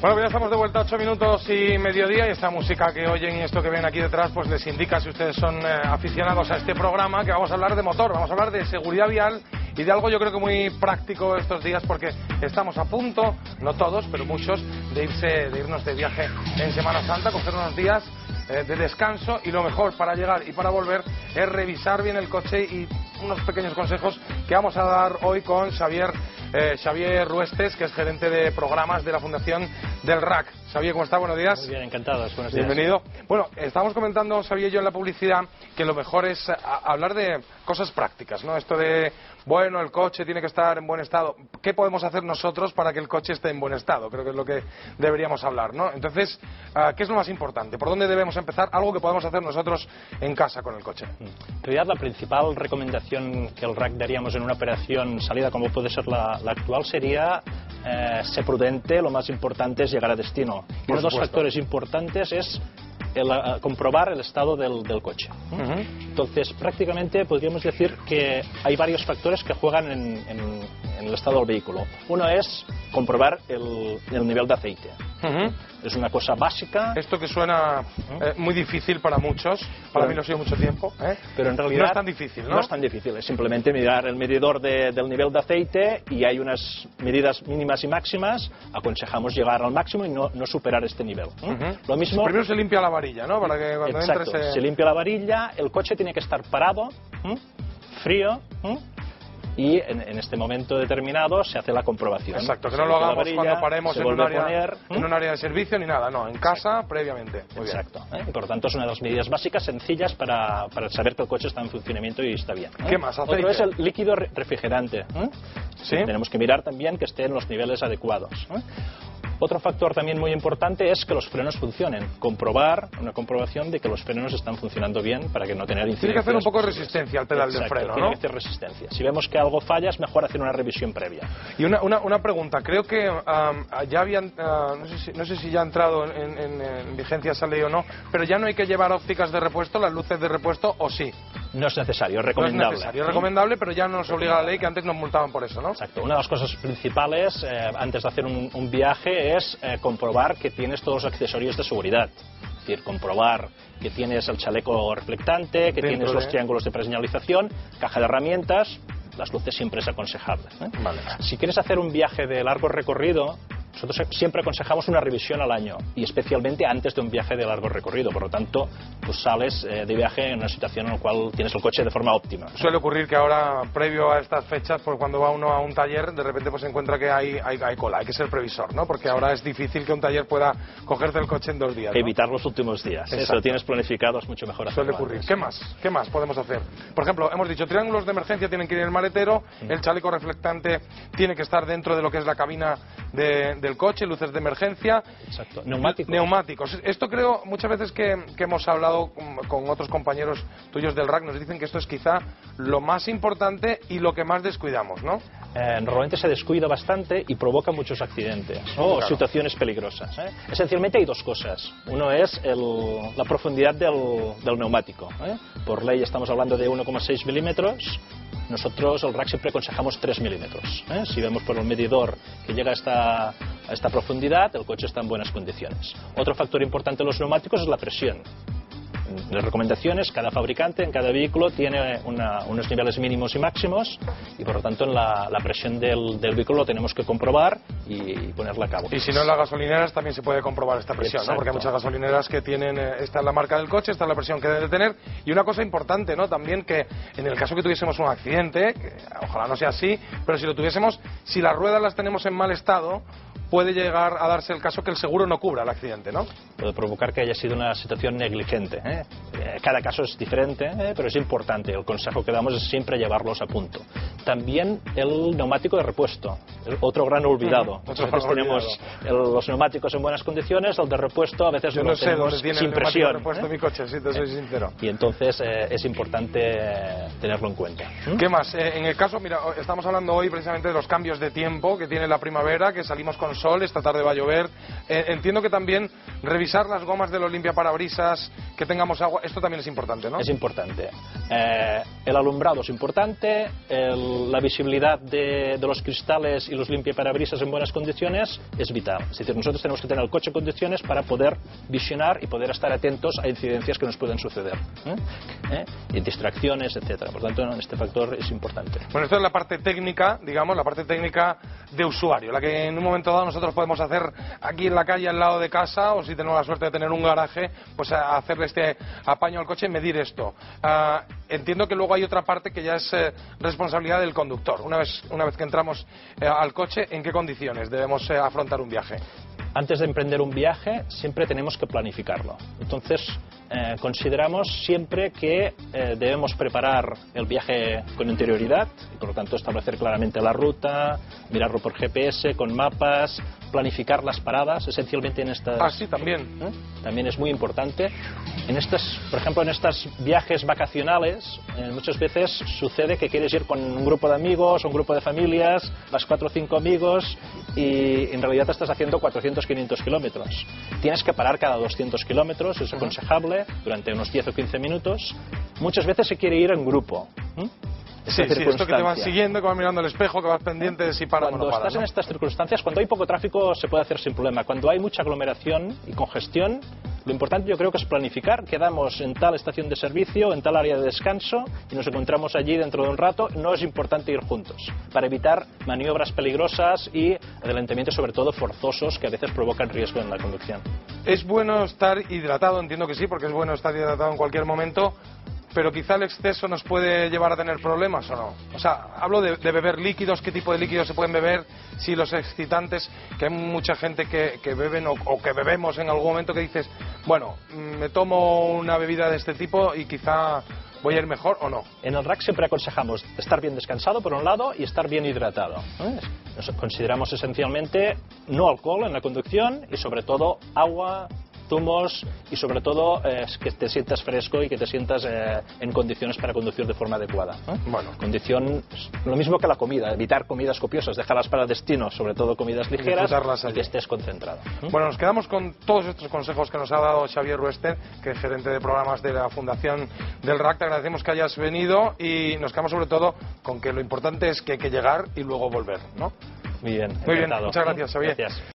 Bueno, pues ya estamos de vuelta, 8 minutos y mediodía, y esta música que oyen y esto que ven aquí detrás pues les indica, si ustedes son aficionados a este programa, que vamos a hablar de motor, vamos a hablar de seguridad vial y de algo yo creo que muy práctico estos días, porque estamos a punto, no todos, pero muchos, de irnos de viaje en Semana Santa, coger unos días de descanso, y lo mejor para llegar y para volver es revisar bien el coche, y unos pequeños consejos que vamos a dar hoy con Xavier Ruestes, que es gerente de programas de la Fundación del RAC. Xavier, ¿cómo está? Buenos días. Muy bien, encantados. Buenos días. Bienvenido. Bueno, estábamos comentando, Xavier y yo, en la publicidad, que lo mejor es hablar de cosas prácticas, ¿no? Esto de, bueno, el coche tiene que estar en buen estado. ¿Qué podemos hacer nosotros para que el coche esté en buen estado? Creo que es lo que deberíamos hablar, ¿no? Entonces, ¿qué es lo más importante? ¿Por dónde debemos empezar? Algo que podemos hacer nosotros en casa con el coche. En realidad, la principal recomendación que el RAC daríamos en una operación salida como puede ser la actual sería ser prudente. Lo más importante es llegar a destino. Y uno de los factores importantes es comprobar el estado del coche. Entonces, prácticamente podríamos decir que hay varios factores que juegan en el estado del vehículo. Uno es comprobar el nivel de aceite. Es una cosa básica. Esto que suena muy difícil para muchos, para mí lo ha sido mucho tiempo, pero en realidad no es tan difícil, ¿no? No es tan difícil, es simplemente mirar el medidor del nivel de aceite, y hay unas medidas mínimas y máximas. Aconsejamos llegar al máximo y no superar este nivel. Lo mismo. Primero se limpia la varilla, ¿no? Para que cuando exacto, entres se limpia la varilla, el coche tiene que estar parado, frío, y en este momento determinado se hace la comprobación. Exacto, que no lo hagamos cuando paremos en un área de servicio ni nada, no, en casa. Exacto. Previamente. Muy exacto. Y por lo tanto es una de las medidas básicas sencillas para saber que el coche está en funcionamiento y está bien. ¿Qué más? Aceite. Otro es el líquido refrigerante. ¿Sí? Tenemos que mirar también que esté en los niveles adecuados. Otro factor también muy importante es que los frenos funcionen. Una comprobación de que los frenos están funcionando bien para que no tener incidencias. Tiene que hacer un poco de resistencia al pedal del freno, ¿no? Tiene que hacer resistencia. Si vemos que algo falla, es mejor hacer una revisión previa. Y una pregunta. Creo que ya habían, no sé si ya ha entrado en vigencia esa ley o no, pero ya no hay que llevar ópticas de repuesto, las luces de repuesto, ¿o sí? No es necesario, es recomendable. No es necesario, es recomendable, pero ya nos obliga la ley, que antes nos multaban por eso, ¿no? Exacto. Una de las cosas principales antes de hacer un viaje es comprobar que tienes todos los accesorios de seguridad. Es decir, comprobar que tienes el chaleco reflectante, que tienes los triángulos de preseñalización, caja de herramientas. Las luces siempre es aconsejable. Vale. Si quieres hacer un viaje de largo recorrido, nosotros siempre aconsejamos una revisión al año, y especialmente antes de un viaje de largo recorrido. Por lo tanto, tú sales de viaje en una situación en la cual tienes el coche de forma óptima. Suele ocurrir que ahora, previo a estas fechas, pues cuando va uno a un taller, de repente pues se encuentra que hay cola. Hay que ser previsor, ¿no? Porque ahora es difícil que un taller pueda cogerte el coche en 2 días, ¿no? Evitar los últimos días. Si lo tienes planificado, es mucho mejor hacerlo. Suele ocurrir. ¿Qué más podemos hacer? Por ejemplo, hemos dicho, triángulos de emergencia tienen que ir en el maletero, el chaleco reflectante tiene que estar dentro de lo que es la cabina del coche, luces de emergencia. Exacto. Neumáticos. Esto creo, muchas veces que hemos hablado con otros compañeros tuyos del RAC, nos dicen que esto es quizá lo más importante y lo que más descuidamos, ¿no? Normalmente se descuida bastante y provoca muchos accidentes o situaciones peligrosas. Esencialmente hay dos cosas. Uno es la profundidad del neumático. Por ley estamos hablando de 1,6 milímetros. Nosotros, el RAC, siempre aconsejamos 3 milímetros. Si vemos por el medidor que llega a esta profundidad, el coche está en buenas condiciones. Otro factor importante en los neumáticos es la presión. Las recomendaciones, cada fabricante en cada vehículo tiene unos niveles mínimos y máximos, y por lo tanto en la presión del vehículo lo tenemos que comprobar y ponerla a cabo. Y si no, en las gasolineras también se puede comprobar esta presión, ¿no? Porque hay muchas gasolineras que tienen, esta es la marca del coche, esta es la presión que debe tener. Y una cosa importante, ¿no? También, que en el caso que tuviésemos un accidente, que ojalá no sea así, pero si lo tuviésemos, si las ruedas las tenemos en mal estado, puede llegar a darse el caso que el seguro no cubra el accidente, ¿no? Puede provocar que haya sido una situación negligente. Cada caso es diferente, pero es importante. El consejo que damos es siempre llevarlos a punto. También el neumático de repuesto, otro gran olvidado. Nosotros tenemos los neumáticos en buenas condiciones, el de repuesto a veces no sé tenemos sin presión. De repuesto mi coche, si te soy sincero. Y entonces es importante tenerlo en cuenta. ¿Qué más? En el caso, mira, estamos hablando hoy precisamente de los cambios de tiempo que tiene la primavera, que salimos con sol, esta tarde va a llover, Entiendo que también revisar las gomas de los limpiaparabrisas, que tengamos agua, esto también es importante, ¿no? Es importante. El alumbrado es importante, la visibilidad de los cristales y los limpiaparabrisas en buenas condiciones es vital. Es decir, nosotros tenemos que tener el coche en condiciones para poder visionar y poder estar atentos a incidencias que nos pueden suceder. Y distracciones, etcétera. Por tanto, este factor es importante. Bueno, esto es la parte técnica, digamos, la parte técnica de usuario, la que en un momento dado nosotros podemos hacer aquí en la calle al lado de casa, o si tenemos la suerte de tener un garaje, pues hacerle este apaño al coche y medir esto. Entiendo que luego hay otra parte que ya es responsabilidad del conductor. Una vez que entramos al coche, ¿en qué condiciones debemos afrontar un viaje? Antes de emprender un viaje siempre tenemos que planificarlo. Entonces consideramos siempre que debemos preparar el viaje con anterioridad y por lo tanto establecer claramente la ruta, mirarlo por GPS, con mapas, planificar las paradas, esencialmente en estas... Ah, sí, también. También es muy importante. Por ejemplo, en estos viajes vacacionales, muchas veces sucede que quieres ir con un grupo de amigos, un grupo de familias, vas 4 o 5 amigos y en realidad estás haciendo 400 500 kilómetros. Tienes que parar cada 200 kilómetros, es aconsejable, durante unos 10 o 15 minutos. Muchas veces se quiere ir en grupo. Sí, esto que te van siguiendo, que vas mirando el espejo, que vas pendiente de si para o no para. Cuando estás en estas circunstancias, cuando hay poco tráfico se puede hacer sin problema. Cuando hay mucha aglomeración y congestión, lo importante yo creo que es planificar. Quedamos en tal estación de servicio, en tal área de descanso y nos encontramos allí dentro de un rato. No es importante ir juntos para evitar maniobras peligrosas y adelantamientos, sobre todo forzosos, que a veces provocan riesgo en la conducción. ¿Es bueno estar hidratado? Entiendo que sí, porque es bueno estar hidratado en cualquier momento. Pero quizá el exceso nos puede llevar a tener problemas, ¿o no? O sea, hablo de beber líquidos, qué tipo de líquidos se pueden beber, si los excitantes, que hay mucha gente que beben o que bebemos en algún momento que dices, bueno, me tomo una bebida de este tipo y quizá voy a ir mejor o no. En el RAC siempre aconsejamos estar bien descansado por un lado y estar bien hidratado. Nos consideramos esencialmente no alcohol en la conducción y sobre todo agua, zumos y sobre todo que te sientas fresco y que te sientas en condiciones para conducir de forma adecuada. Bueno, condición, lo mismo que la comida, evitar comidas copiosas, dejarlas para destino, sobre todo comidas ligeras y que estés concentrado. Bueno, nos quedamos con todos estos consejos que nos ha dado Xavier Ruester, que es gerente de programas de la Fundación del RAC. Te agradecemos que hayas venido y nos quedamos sobre todo con que lo importante es que hay que llegar y luego volver, ¿no? Muy bien, muchas gracias, Xavier. Gracias.